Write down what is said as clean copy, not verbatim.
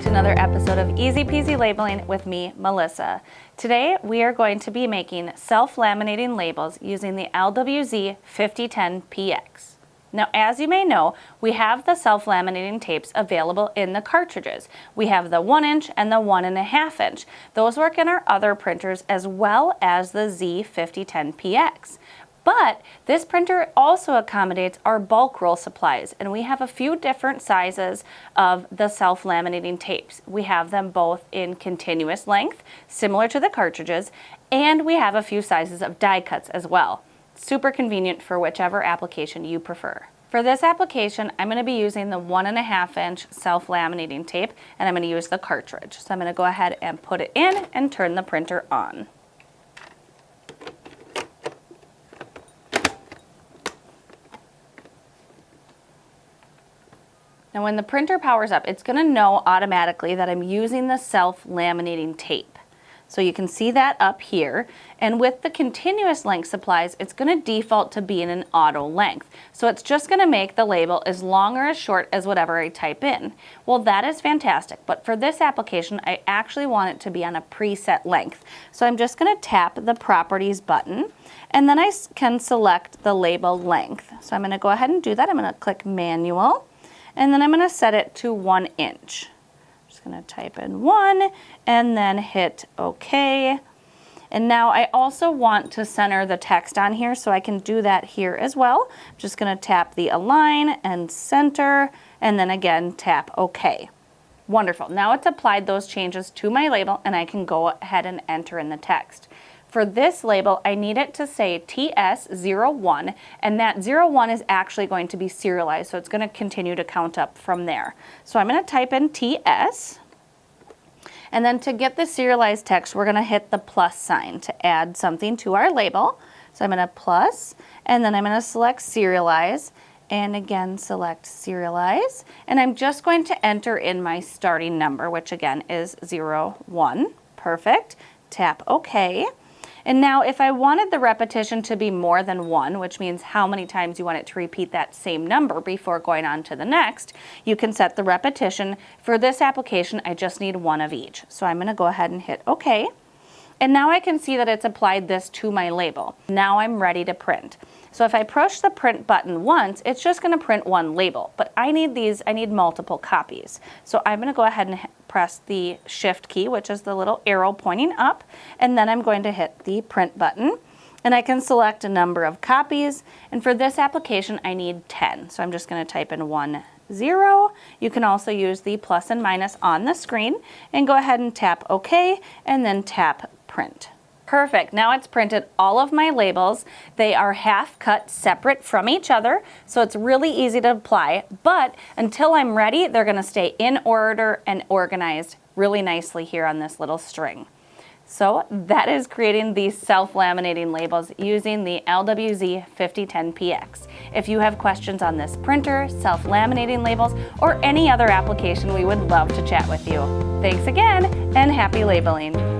to another episode of Easy Peasy Labeling with me, Melissa. Today we are going to be making self-laminating labels using the LW-Z5010PX. Now, as you may know, we have the self-laminating tapes available in the cartridges. We have the 1-inch and the 1.5 inch. Those work in our other printers as well as the Z5010PX. But this printer also accommodates our bulk roll supplies, and we have a few different sizes of the self-laminating tapes. We have them both in continuous length, similar to the cartridges, and we have a few sizes of die cuts as well. Super convenient for whichever application you prefer. For this application, I'm going to be using the 1.5 inch self-laminating tape, and I'm going to use the cartridge. So I'm going to go ahead and put it in and turn the printer on. Now when the printer powers up, it's going to know automatically that I'm using the self-laminating tape. So you can see that up here, and with the continuous length supplies, it's going to default to being an auto length. So it's just going to make the label as long or as short as whatever I type in. Well, that is fantastic, but for this application, I actually want it to be on a preset length. So I'm just going to tap the Properties button, and then I can select the label length. So I'm going to go ahead and do that. I'm going to click Manual, and then I'm going to set it to 1 inch. Just going to type in 1 and then hit OK. And now I also want to center the text on here, so I can do that here as well. I'm just going to tap the Align and Center, and then again tap OK. Wonderful. Now it's applied those changes to my label, and I can go ahead and enter in the text. For this label, I need it to say TS01, and that 01 is actually going to be serialized, so it's going to continue to count up from there. So I'm going to type in TS, and then to get the serialized text, we're going to hit the plus sign to add something to our label. So I'm going to plus, and then I'm going to select Serialize, and again select Serialize, and I'm just going to enter in my starting number, which again is 01. Perfect. Tap OK. And now if I wanted the repetition to be more than 1, which means how many times you want it to repeat that same number before going on to the next, you can set the repetition. For this application, I just need 1 of each. So I'm going to go ahead and hit OK. And now I can see that it's applied this to my label. Now I'm ready to print. So if I push the print button once, it's just going to print one label. But I need multiple copies. So I'm going to go ahead and press the Shift key, which is the little arrow pointing up, and then I'm going to hit the print button. And I can select a number of copies. And for this application, I need 10. So I'm just going to type in 1, 0. You can also use the plus and minus on the screen and go ahead and tap OK and then tap Print. Perfect. Now it's printed all of my labels. They are half cut separate from each other, so it's really easy to apply, but until I'm ready, they're going to stay in order and organized really nicely here on this little string. So that is creating these self-laminating labels using the LW-Z5010PX. If you have questions on this printer, self-laminating labels, or any other application, we would love to chat with you. Thanks again, and happy labeling.